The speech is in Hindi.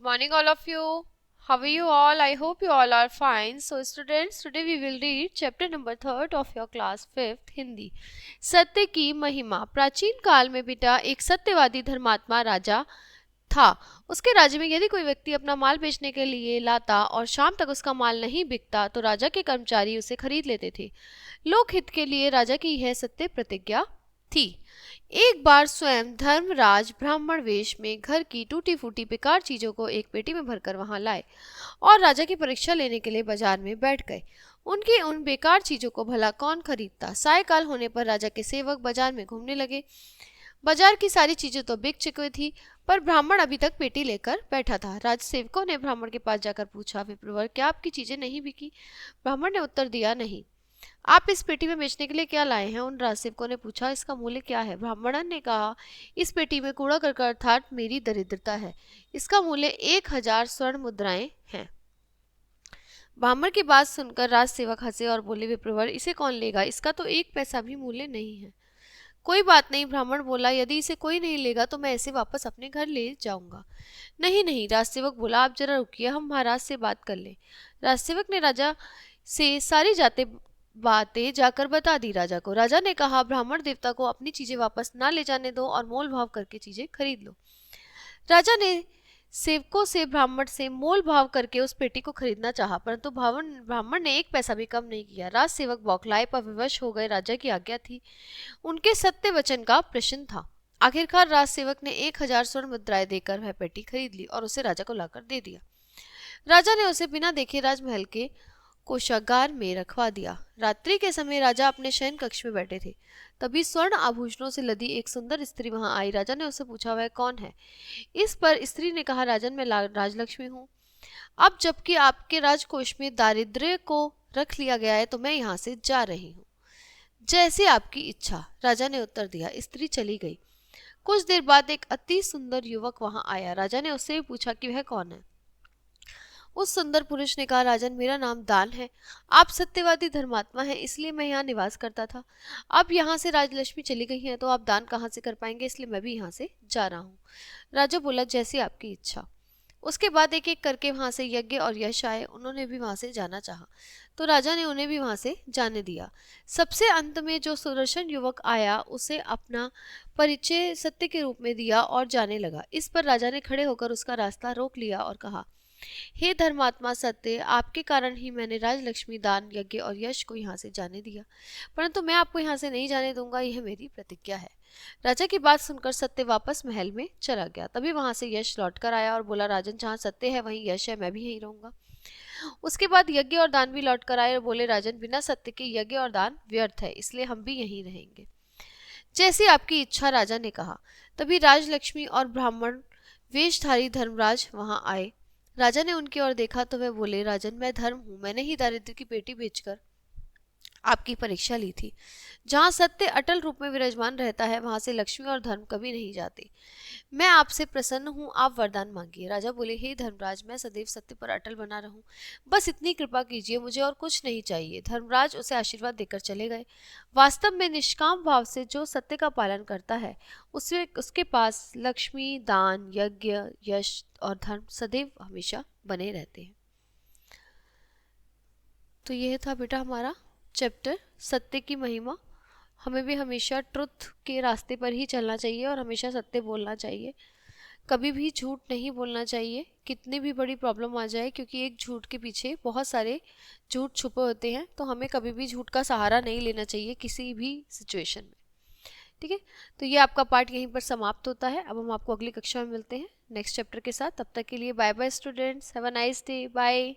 morning, all of you. How are you all? I hope you all are fine. So, students, today we will read chapter number 3 of your class 5th Hindi. सत्य की महिमा. प्राचीन काल में बेटा एक सत्यवादी धर्मात्मा राजा था. उसके राज्य में यदि कोई व्यक्ति अपना माल बेचने के लिए लाता और शाम तक उसका माल नहीं बिकता तो राजा के कर्मचारी उसे खरीद लेते थे. लोकहित के लिए राजा की यह सत्य प्रतिज्ञा थी. एक बार स्वयं धर्मराज ब्राह्मण वेश में घर की टूटी फूटी बेकार चीजों को एक पेटी में भरकर वहां लाए और राजा की परीक्षा लेने के लिए बाजार में बैठ गए. उनकी उन बेकार चीजों को भला कौन खरीदता. सायकाल होने पर राजा के सेवक बाजार में घूमने लगे. बाजार की सारी चीजें तो बिक चुकी थी पर ब्राह्मण अभी तक पेटी लेकर बैठा था. राज सेवकों ने ब्राह्मण के पास जाकर पूछा, विप्रवर, क्या आपकी चीजें नहीं बिकी. ब्राह्मण ने उत्तर दिया, नहीं. आप इस पेटी में बेचने के लिए क्या लाए हैं. उन राजसेवकों ने पूछा, इसका मूल्य क्या है. ब्राह्मणन ने कहा, इस पेटी में कूड़ा करकट अर्थात मेरी दरिद्रता है. इसका मूल्य 1000 स्वर्ण मुद्राएं हैं. ब्राह्मण की बात सुनकर राजसेवक हंसे और बोले, विप्रवर, इसे कौन लेगा. इसका तो 1 पैसा भी मूल्य नहीं है. कोई बात नहीं, ब्राह्मण बोला, यदि इसे कोई नहीं लेगा तो मैं इसे वापस अपने घर ले जाऊंगा. नहीं नहीं, राजसेवक बोला, आप जरा रुकिए, हम महाराज से बात कर लें. राजसेवक ने राजा से सारी बातें जाकर बता दी राजा को. राजा ने कहा, ब्राह्मण देवता को अपनी चीजें वापस ना ले जाने दो और मोल भाव करके चीजें खरीद लो. राजा ने सेवकों से ब्राह्मण से मोल भाव करके उस पेटी को खरीदना चाहा परंतु ब्राह्मण ने 1 पैसा भी कम नहीं किया. राज सेवक बौखलाए पर विवश हो गए. राजा की आज्ञा थी, उनके सत्य वचन का प्रश्न था. आखिरकार राज सेवक ने 1000 स्वर्ण मुद्राएं देकर वह पेटी खरीद ली और उसे राजा को लाकर दे दिया. राजा ने उसे बिना देखे राजमहल के कोषागार में रखवा दिया. रात्रि के समय राजा अपने शयन कक्ष में बैठे थे. तभी स्वर्ण आभूषणों से लदी एक सुंदर स्त्री वहां आई. राजा ने उससे पूछा, वह कौन है. इस पर स्त्री ने कहा, राजन, मैं राजलक्ष्मी हूँ. अब जबकि आपके राजकोष में दारिद्र्य को रख लिया गया है तो मैं यहाँ से जा रही हूँ. जैसे आपकी इच्छा, राजा ने उत्तर दिया. स्त्री चली गई. कुछ देर बाद एक अति सुंदर युवक वहां आया. राजा ने उससे पूछा कि वह कौन है. उस सुंदर पुरुष ने कहा, राजन, मेरा नाम दान है. आप सत्यवादी धर्मात्मा हैं, इसलिए मैं यहाँ निवास करता था. अब यहाँ से राजलक्ष्मी चली गई हैं तो आप दान कहाँ से कर पाएंगे, इसलिए मैं भी यहाँ से जा रहा हूँ. राजा बोला, जैसी आपकी इच्छा. उसके बाद एक एक करके वहां से यज्ञ और यश आए. उन्होंने भी वहां से जाना चाहा तो राजा ने उन्हें भी वहां से जाने दिया. सबसे अंत में जो सुदर्शन युवक आया उसे अपना परिचय सत्य के रूप में दिया और जाने लगा. इस पर राजा ने खड़े होकर उसका रास्ता रोक लिया और कहा, हे धर्मात्मा सत्य, आपके कारण ही मैंने राजलक्ष्मी, दान, यज्ञ और यश को यहाँ से जाने दिया, परंतु मैं आपको यहाँ से नहीं जाने दूंगा. यह मेरी प्रतिज्ञा है. राजा की बात सुनकर सत्य वापस महल में चला गया. तभी वहां से यश लौट कर आया और बोला, राजन, जहाँ सत्य है वहीं यश है, मैं भी यहीं रहूंगा. उसके बाद यज्ञ और दान भी लौट कर आए और बोले, राजन, बिना सत्य के यज्ञ और दान व्यर्थ है, इसलिए हम भी यहीं रहेंगे. जैसी आपकी इच्छा, राजा ने कहा. तभी राजलक्ष्मी और ब्राह्मण वेशधारी धर्मराज वहां आए. राजा ने उनकी ओर देखा तो वे बोले, राजन, मैं धर्म हूं. मैंने ही दारिद्र्य की पेटी बेचकर आपकी परीक्षा ली थी. जहाँ सत्य अटल रूप में विराजमान रहता है वहां से लक्ष्मी और धर्म कभी नहीं जाते. मैं आपसे प्रसन्न हूँ, आप वरदान मांगिए. राजा बोले, हे धर्मराज, मैं सदैव सत्य पर अटल बना रहूं, बस इतनी कृपा कीजिए, मुझे और कुछ नहीं चाहिए. धर्मराज उसे आशीर्वाद देकर चले गए. वास्तव में निष्काम भाव से जो सत्य का पालन करता है उसके पास लक्ष्मी, दान, यज्ञ, यश और धर्म सदैव हमेशा बने रहते हैं. तो यह था बेटा हमारा चैप्टर सत्य की महिमा. हमें भी हमेशा ट्रुथ के रास्ते पर ही चलना चाहिए और हमेशा सत्य बोलना चाहिए. कभी भी झूठ नहीं बोलना चाहिए, कितनी भी बड़ी प्रॉब्लम आ जाए, क्योंकि एक झूठ के पीछे बहुत सारे झूठ छुपे होते हैं. तो हमें कभी भी झूठ का सहारा नहीं लेना चाहिए किसी भी सिचुएशन में. ठीक है, तो ये आपका पार्ट यहीं पर समाप्त होता है. अब हम आपको अगली कक्षा में मिलते हैं नेक्स्ट चैप्टर के साथ. तब तक के लिए bye bye students, have a nice day, bye.